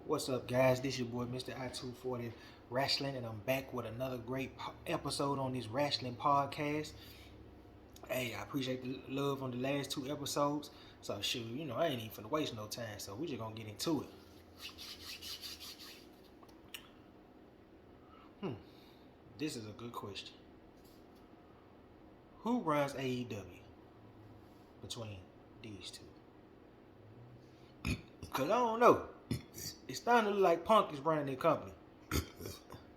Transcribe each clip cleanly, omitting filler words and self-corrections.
What's up, guys? This your boy, Mr. I240 Wrestling, and I'm back with another great episode on this wrestling podcast. Hey, I appreciate the love on the last two episodes. So, shoot, I ain't even finna waste no time, so we just gonna get into it. This is a good question. Who runs AEW between these two? Because I don't know. It's starting to look like Punk is running their company.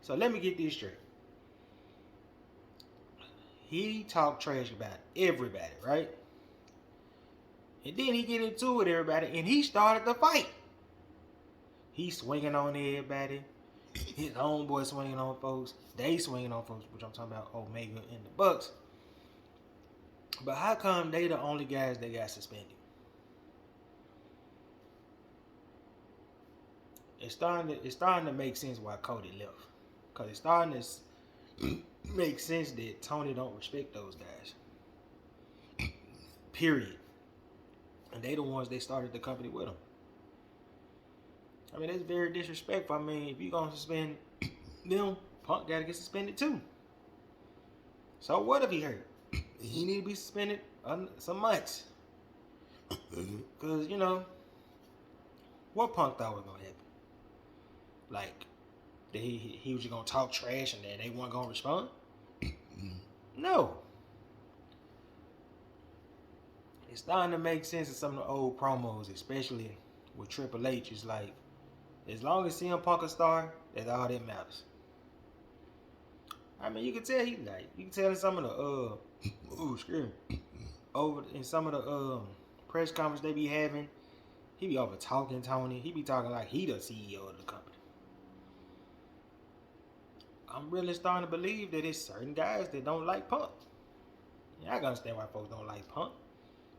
So, let me get this straight. He talked trash about everybody, right? And then he get into it with everybody, and he started the fight. He swinging on everybody. His homeboy swinging on folks. They swinging on folks, which I'm talking about Omega and the Bucks. But how come they the only guys that got suspended? It's starting to make sense why Cody left. Because it's starting to make sense that Tony don't respect those guys. Period. And they the ones that started the company with him. I mean, that's very disrespectful. I mean, if you gonna suspend them, Punk gotta get suspended too. So what if he hurt? He need to be suspended some months. Cause what Punk thought was gonna happen? Like that he was just gonna talk trash and then they weren't gonna respond? No. It's starting to make sense in some of the old promos, especially with Triple H. It's like, as long as CM Punk a star, that's all that matters. I mean, you can tell in some of the over in some of the press conference they be having, he be over talking Tony. He be talking like he the CEO of the company. I'm really starting to believe that it's certain guys that don't like Punk. Yeah, I can understand why folks don't like Punk.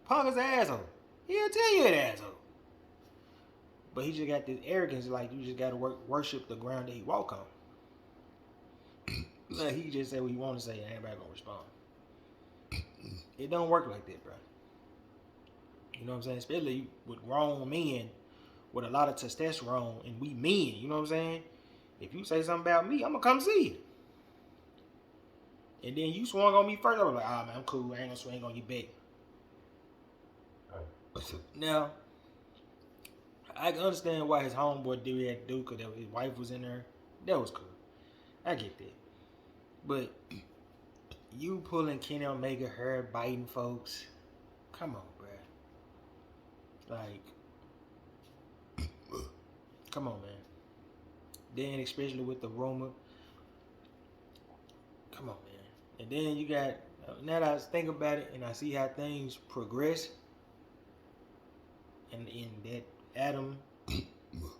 Punk is an asshole. He'll tell you an asshole. But he just got this arrogance, like you just gotta worship the ground that he walk on. Like he just say what he want to say and everybody gonna respond. It don't work like that, bro. You know what I'm saying? Especially with grown men with a lot of testosterone and we men, you know what I'm saying? If you say something about me, I'm gonna come see you. And then you swung on me first, I was like, man, I'm cool, I ain't gonna swing on you back. Now, I can understand why his homeboy did what he had to do because his wife was in there. That was cool. I get that. But you pulling Kenny Omega hair, biting folks. Come on, bro. Like, come on, man. Then, especially with the rumor. Come on, man. And then you got, now that I think about it and I see how things progress, and in that Adam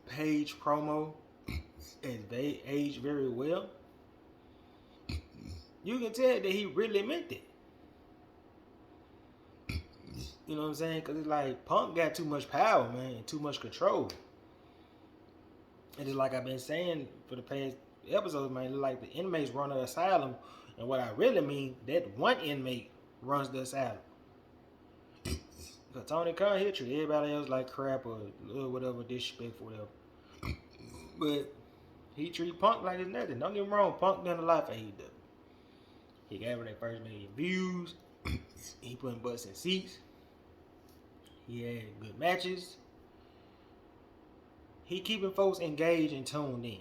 Page promo, as they aged very well, you can tell that he really meant it. You know what I'm saying? Because it's like Punk got too much power, man, and too much control. And it's like I've been saying for the past episodes, man, it's like the inmates run the asylum. And what I really mean, that one inmate runs the asylum. Because Tony Khan, he'll treat everybody else like crap or whatever, disrespectful, whatever. But he treat Punk like it's nothing. Don't get me wrong, Punk done a lot for AEW. He gave her their first million views. He putting butts in seats. He had good matches. He keeping folks engaged and tuned in.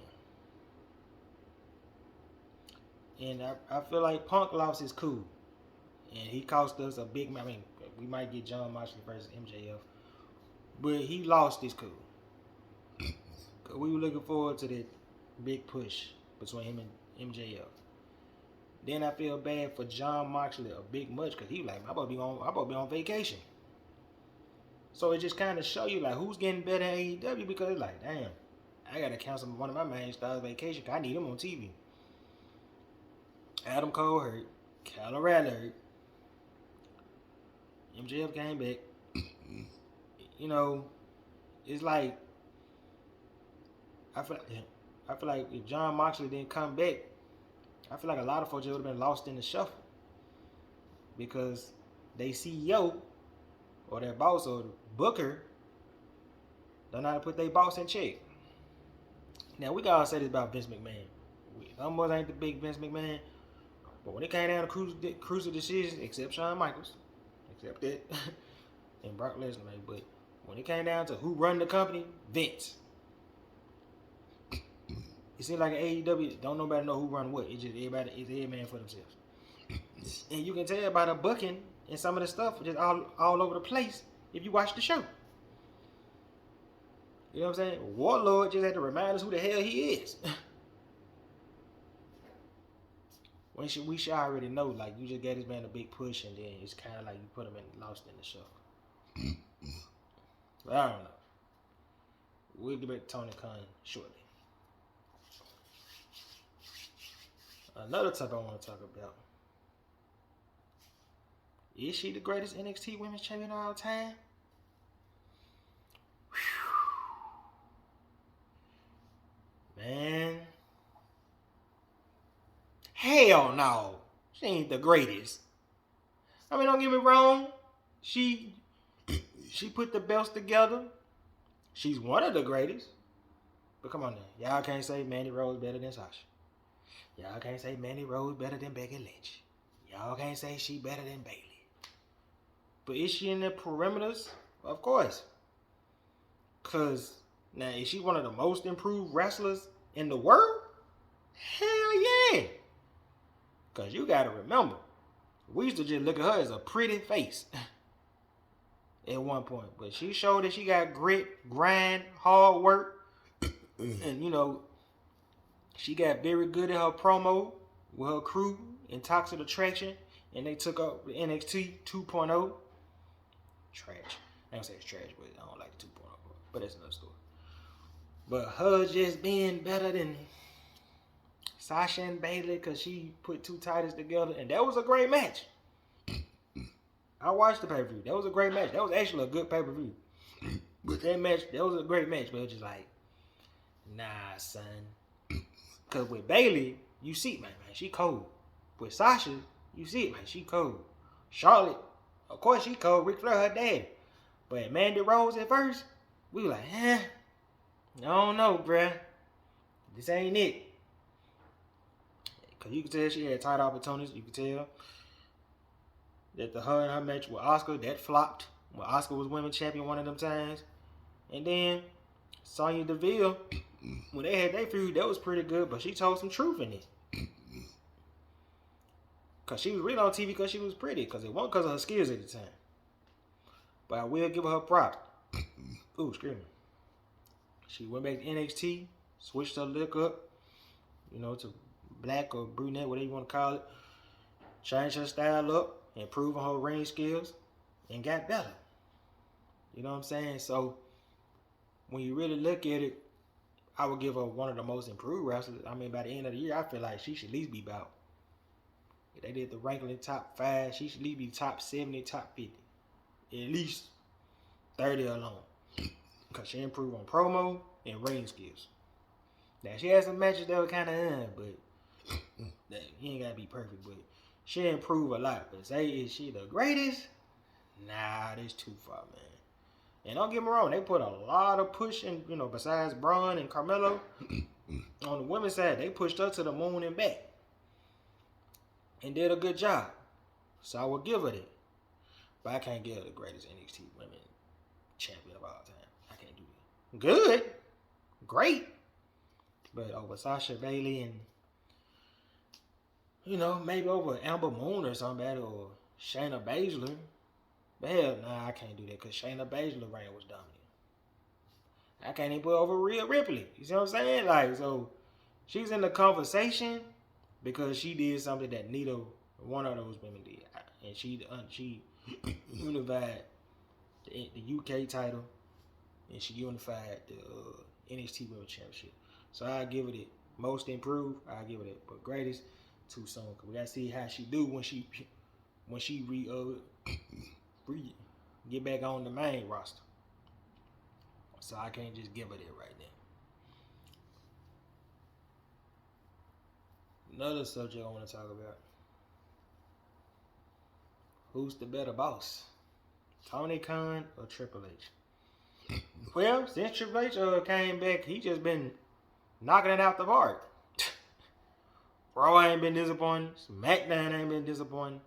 And I feel like Punk lost his cool. And he cost us a big, I mean, we might get John Moxley versus MJF. But he lost his cool. Cause we were looking forward to that big push between him and MJF. Then I feel bad for John Moxley a big much because he was like, I'm about to be on vacation. So it just kind of show you like who's getting better at AEW because it's like, damn, I gotta cancel one of my main stars vacation because I need him on TV. Adam Cole hurt, Kyle O'Reilly hurt, MJF came back. It's like I feel like if John Moxley didn't come back, I feel like a lot of folks would have been lost in the shuffle because they CEO or their boss or the booker don't know how to put their boss in check. Now we gotta say this about Vince McMahon. Some of us ain't the big Vince McMahon, but when it came down to crucial decisions, except Shawn Michaels, except that, and Brock Lesnar, but when it came down to who run the company, Vince. It seems like an AEW, don't nobody know who run what. It's just everybody is every man for themselves. And you can tell by the booking and some of the stuff just all over the place if you watch the show. You know what I'm saying? Warlord just had to remind us who the hell he is. We should already know, like, you just gave this man a big push and then it's kind of like you put him lost in the show. But I don't know. We'll get back to Tony Khan shortly. Another topic I want to talk about. Is she the greatest NXT Women's Champion of all time? Whew. Man. Hell no. She ain't the greatest. I mean, don't get me wrong. She put the belts together. She's one of the greatest. But come on now. Y'all can't say Mandy Rose better than Sasha. Y'all can't say Mandy Rose better than Becky Lynch. Y'all can't say she better than Bayley. But is she in the perimeters? Of course. Because, now, is she one of the most improved wrestlers in the world? Hell yeah. Because you got to remember, we used to just look at her as a pretty face at one point. But she showed that she got grit, grind, hard work. And, you know, she got very good at her promo with her crew in Toxic Attraction. And they took up the NXT 2.0. Trash. I don't say it's trash, but I don't like the 2.0. But that's another story. But her just being better than Sasha and Bayley because she put two titles together. And that was a great match. I watched the pay-per-view. That was a great match. That was actually a good pay-per-view. But that was a great match. But it was just like, nah, son. Because with Bayley, you see, man, she cold. With Sasha, you see it, man, she cold. Charlotte, of course she cold. Ric Flair, her daddy. But Mandy Rose at first, we were like, I don't know, bruh. This ain't it. Because you can tell she had tight opportunities. You can tell that her and her match with Asuka, that flopped. When Asuka was women's champion one of them times. And then Sonya Deville, when they had their feud, that was pretty good. But she told some truth in it. Because she was really on TV because she was pretty. Because it wasn't because of her skills at the time. But I will give her props. Ooh, excuse me. She went back to NXT, switched her look up, you know, to black or brunette, whatever you want to call it. Changed her style up, improving her ring skills, and got better. You know what I'm saying? So, when you really look at it, I would give her one of the most improved wrestlers. I mean, by the end of the year, I feel like she should at least be about, if they did the ranking in top 5, she should at least be top 70, top 50. At least 30 alone. Because she improved on promo and ring skills. Now, she had some matches that were kind of but you ain't got to be perfect, but she improved a lot. But say, is she the greatest? Nah, that's too far, man. And don't get me wrong, they put a lot of pushing, you know, besides Braun and Carmelo, on the women's side, they pushed her to the moon and back. And did a good job. So I will give her that. But I can't give her the greatest NXT women champion of all time. I can't do that. Good. Great. But over Sasha Bayley and, you know, maybe over Amber Moon or somebody or Shayna Baszler. But hell, nah, I can't do that because Shayna Baszler reign was dominant. I can't even put over Rhea Ripley. You see what I'm saying? Like, so she's in the conversation because she did something that neither one of those women did. And she unified the UK title and she unified the NXT Women's Championship. So I give it it. Most improved, I give it it. But greatest, too soon. Cause we gotta see how she do when she get back on the main roster. So I can't just give her that right now. Another subject I want to talk about. Who's the better boss? Tony Khan or Triple H? Well, since Triple H came back, he just been knocking it out the park. Raw ain't been disappointing. SmackDown ain't been disappointing.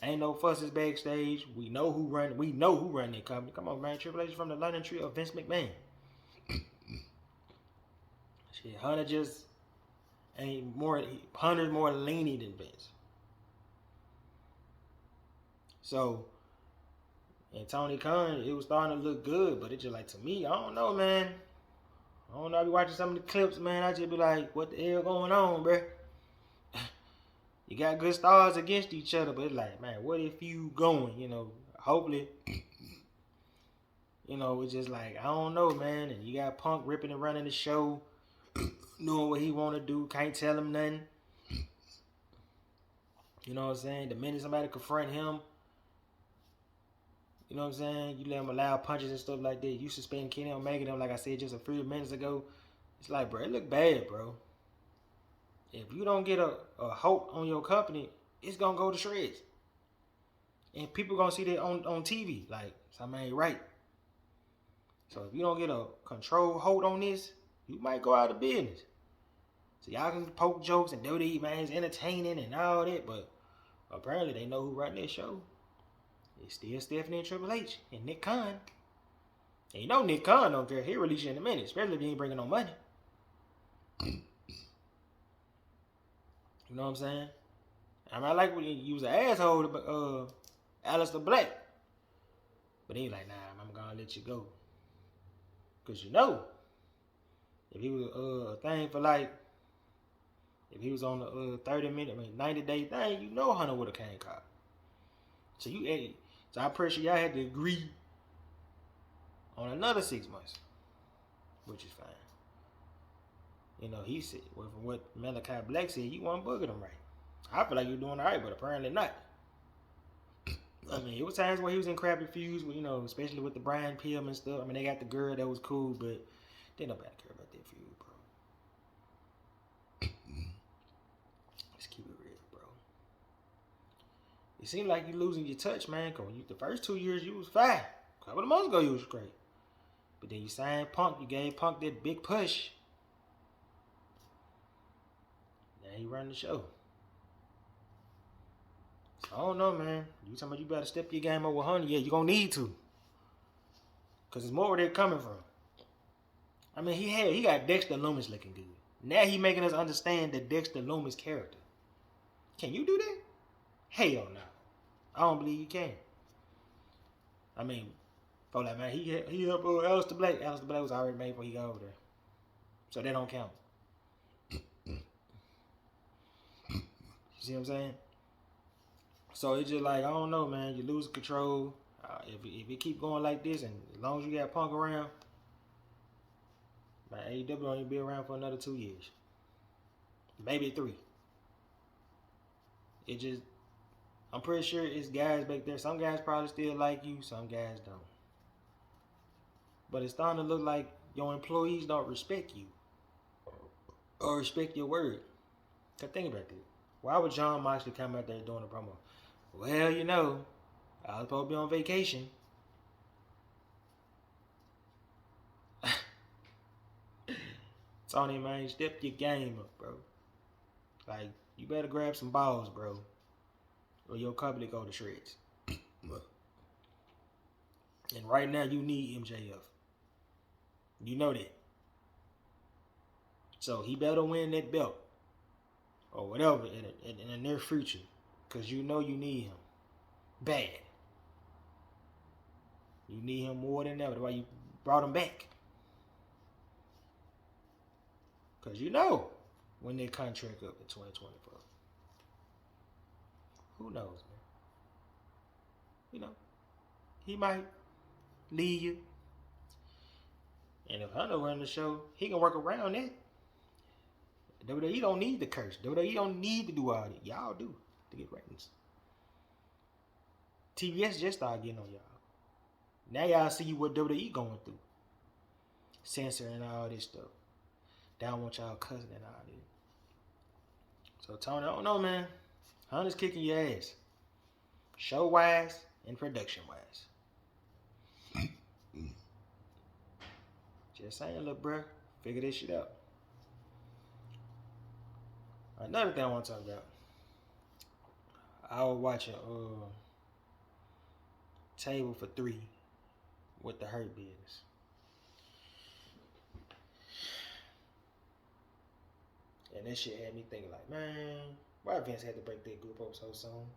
Ain't no fusses backstage. We know who run their company. Come on, man. Triple H from the London Tree of Vince McMahon. Shit, Hunter just ain't more. Hunter's more leany than Vince. So, and Tony Khan, it was starting to look good, but it just like, to me, I don't know, man. I don't know. I be watching some of the clips, man. I just be like, what the hell going on, bruh? You got good stars against each other, but it's like, man, what if you going? You know, hopefully, you know, it's just like, I don't know, man. And you got Punk ripping and running the show, knowing what he want to do, can't tell him nothing. You know what I'm saying? The minute somebody confront him, you know what I'm saying? You let him allow punches and stuff like that. You suspend Kenny Omega, them, like I said just a few minutes ago. It's like, bro, it look bad, bro. If you don't get a hope on your company, it's going to go to shreds. And people going to see that on TV. Like, something ain't right. So if you don't get a control hold on this, you might go out of business. So y'all can poke jokes and WWE, man, it's entertaining and all that, but apparently they know who run this show. It's still Stephanie and Triple H and Nick Khan. And you know Nick Khan don't care. He'll release you in a minute, especially if he ain't bringing no money. You know what I'm saying? I mean, I like when he was an asshole to Aleister Black. But he like, nah, I'm going to let you go. Because you know, if he was a thing for like, if he was on the 90-day thing, you know Hunter would have came caught. So I'm pretty sure y'all had to agree on another 6 months, which is fine. You know, he said, well, from what Malachi Black said, you weren't bugging him right. I feel like you're doing all right, but apparently not. I mean, it was times where he was in crappy feuds, you know, especially with the Brian Pillman and stuff. I mean, they got the girl that was cool, but didn't nobody care about that feud, bro. Let's keep it real, bro. It seemed like you losing your touch, man. Cause the first 2 years you was fine. A couple of months ago you was great, but then you signed Punk. You gave Punk that big push. Now he run the show. I don't know, man. You talking about you better step your game over 100? Yeah, you gonna need to, cause it's more where they're coming from. I mean, he got Dexter Lumis looking good. Now he making us understand the Dexter Lumis character. Can you do that? Hell no. I don't believe you can. I mean, for like, man, he helped Aleister Black. Aleister Black was already made before he got over there, so that don't count. You see what I'm saying? So it's just like, I don't know, man. You lose control. If it keep going like this, and as long as you got Punk around, man, AEW only be around for another 2 years, maybe 3. It just, I'm pretty sure it's guys back there. Some guys probably still like you, some guys don't. But it's starting to look like your employees don't respect you or respect your word. Cause think about that. Why would John Moxley come out there doing a promo? Well, you know, I was supposed to be on vacation. Tony, man, step your game up, bro. Like, you better grab some balls, bro, or your company go to shreds. And right now, you need MJF. You know that. So he better win that belt or whatever in the near future, because you know you need him bad. You need him more than ever. That's why you brought him back. Because you know when their contract up in 2024. Who knows, man? You know, he might leave you. And if Hunter run the show, he can work around it. WWE don't need the curse. WWE don't need to do all that. Y'all do to get ratings. TBS just started getting on y'all. Now y'all see what WWE going through. Censoring all this stuff. They don't want y'all cussing and all that. So Tony, I don't know, man. Hunter's kicking your ass. Show-wise and production-wise. Just saying, little bruh. Figure this shit out. Another thing I want to talk about. I was watching Table for Three with the Hurt Business. And that shit had me thinking like, man, why Vince had to break that group up so soon?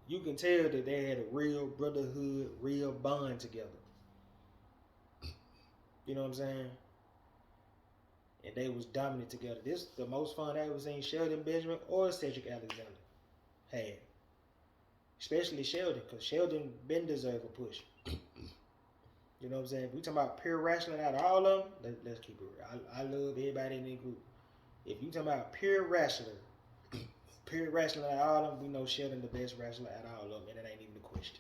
You can tell that they had a real brotherhood, real bond together. You know what I'm saying? And they was dominant together. This the most fun I ever seen Shelton Benjamin or Cedric Alexander had. Especially Shelton, because Shelton been deserve a push. You know what I'm saying? If we talking about pure wrestling out of all of them, let's keep it real. I love everybody in the group. If you talking about pure wrestling out of all of them, we know Shelton the best wrestler out of all of them, and it ain't even a question.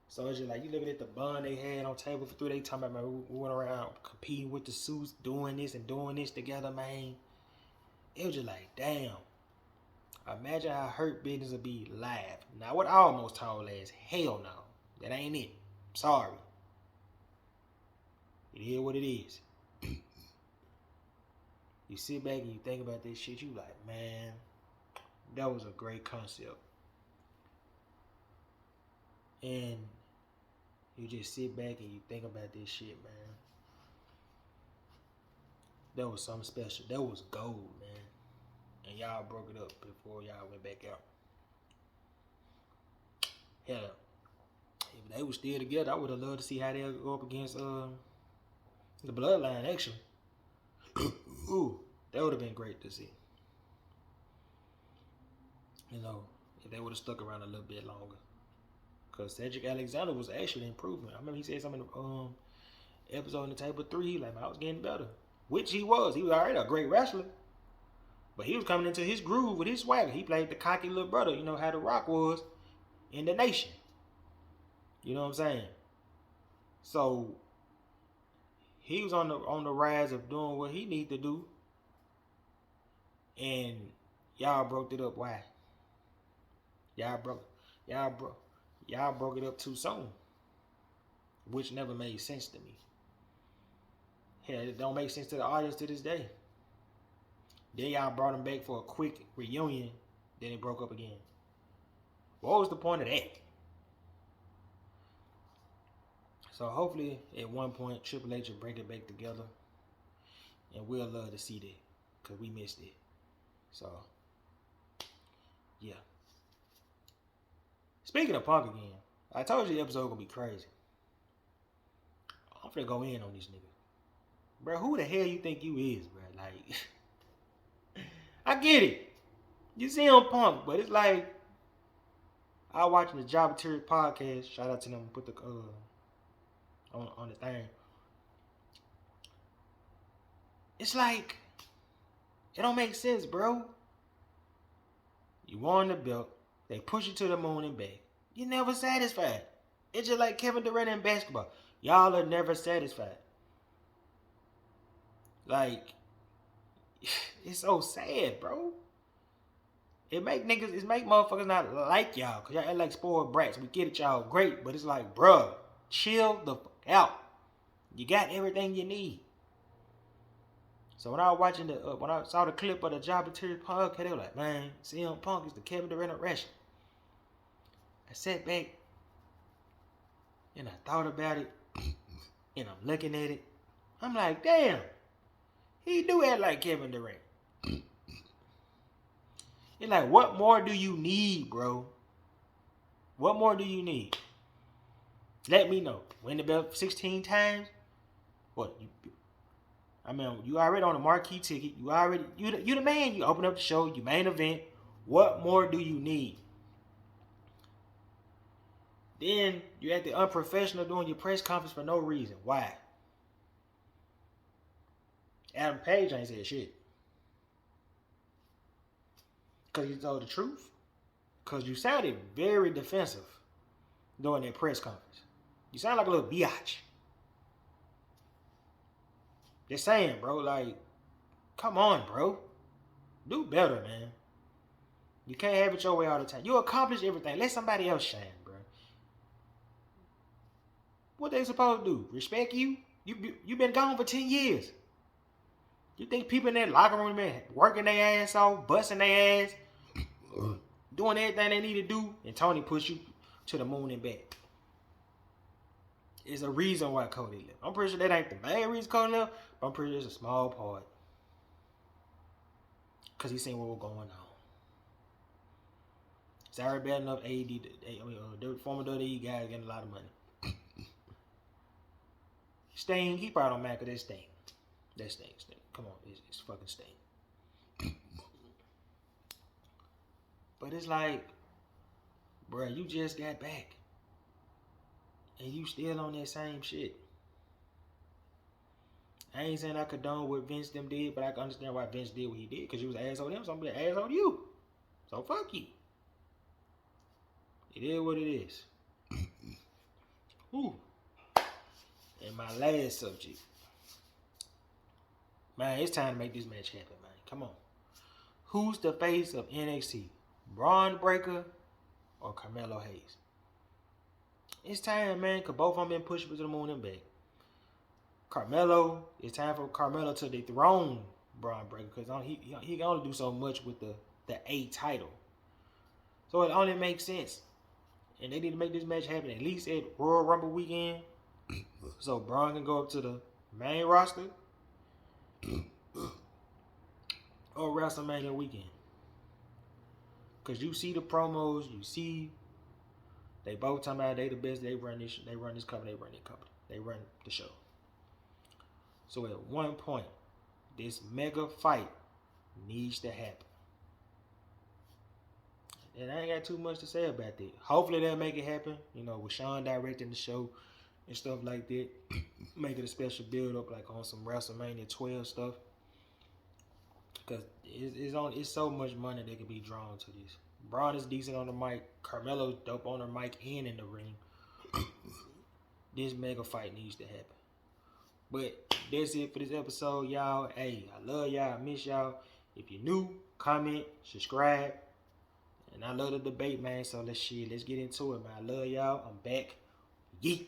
So it's just like, you looking at the bond they had on Table for Three, they talking about, man, we went around competing with the suits, doing this and doing this together, man. It was just like, damn. Imagine how Hurt Business would be live. Now, what I almost told is, hell no. That ain't it. Sorry. It is what it is. You sit back and you think about this shit, you like, man, that was a great concept. And you just sit back and you think about this shit, man. That was something special. That was gold, man. And y'all broke it up before y'all went back out. Hell, if they were still together, I would have loved to see how they'll go up against the Bloodline, actually. Ooh, that would have been great to see. You know, if they would have stuck around a little bit longer. Because Cedric Alexander was actually improving. I remember he said something in the episode in the Table 3, like, I was getting better. Which he was. He was already a great wrestler. But he was coming into his groove with his swagger. He played the cocky little brother, you know how The Rock was in the nation. You know what I'm saying? So he was on the rise of doing what he needed to do. And y'all broke it up. Why? Y'all broke it up too soon. Which never made sense to me. Hell, it don't make sense to the audience to this day. Then y'all brought him back for a quick reunion. Then it broke up again. What was the point of that? So hopefully at one point Triple H will bring it back together. And we'll love to see that. Because we missed it. So, yeah. Speaking of Punk again. I told you the episode gonna be crazy. I'm finna go in on this nigga. Bro, who the hell you think you is, bro? Like... I get it. You see him Punk, but it's like I watching the Jobber Terry podcast. Shout out to them. Put the on the thing. It's like it don't make sense, bro. You won the belt. They push you to the moon and back. You're never satisfied. It's just like Kevin Durant in basketball. Y'all are never satisfied. Like. It's so sad, bro. It make motherfuckers not like y'all. Cause y'all act like spoiled brats. We get it, y'all great. But it's like, bruh, chill the fuck out. You got everything you need. So when I was watching when I saw the clip of the Jobber Terry podcast, they were like, man, CM Punk is the Kevin Durant of wrestling. I sat back and I thought about it. And I'm looking at it. I'm like, damn. He do act like Kevin Durant. It's like, what more do you need, bro? What more do you need? Let me know. Win the belt 16 times? What? You already on a marquee ticket. You the man. You open up the show. You main event. What more do you need? Then you at the unprofessional doing your press conference for no reason. Why? Adam Page ain't said shit. Because you told the truth. Because you sounded very defensive during that press conference. You sound like a little biatch. Just saying, bro. Like, come on, bro. Do better, man. You can't have it your way all the time. You accomplish everything. Let somebody else shine, bro. What they supposed to do? Respect you? You been gone for 10 years. You think people in that locker room been working their ass off, busting their ass, doing everything they need to do, and Tony push you to the moon and back? It's a reason why Cody left. I'm pretty sure that ain't the main reason Cody left, but I'm pretty sure it's a small part. Because he seen what was going on. It's already bad enough the former WWE guys getting a lot of money. Sting, he probably don't matter because that's Sting. That's Sting. Come on, it's fucking Sting. But it's like, bruh, you just got back. And you still on that same shit. I ain't saying I condone what Vince them did, but I can understand why Vince did what he did. Because you was an asshole to him, so I'm going to be an asshole to you. So fuck you. It is what it is. Ooh. And my last subject. Man, it's time to make this match happen, man. Come on. Who's the face of NXT? Braun Breaker or Carmelo Hayes? It's time, man, because both of them been pushed to the moon and back. Carmelo, it's time for Carmelo to dethrone Braun Breaker because he can only do so much with the A title. So it only makes sense. And they need to make this match happen at least at Royal Rumble weekend. So Braun can go up to the main roster or WrestleMania weekend. Because you see the promos, you see they both talking about they the best, they run this company, they run the show. So at one point, this mega fight needs to happen. And I ain't got too much to say about that. Hopefully they'll make it happen. You know, with Sean directing the show and stuff like that. Make it a special build up like on some WrestleMania 12 stuff. Because it's so much money that can be drawn to this. Braun is decent on the mic. Carmelo's dope on the mic and in the ring. This mega fight needs to happen. But that's it for this episode, y'all. Hey, I love y'all. I miss y'all. If you're new, comment, subscribe. And I love the debate, man. So let's get into it, man. I love y'all. I'm back. Yeet.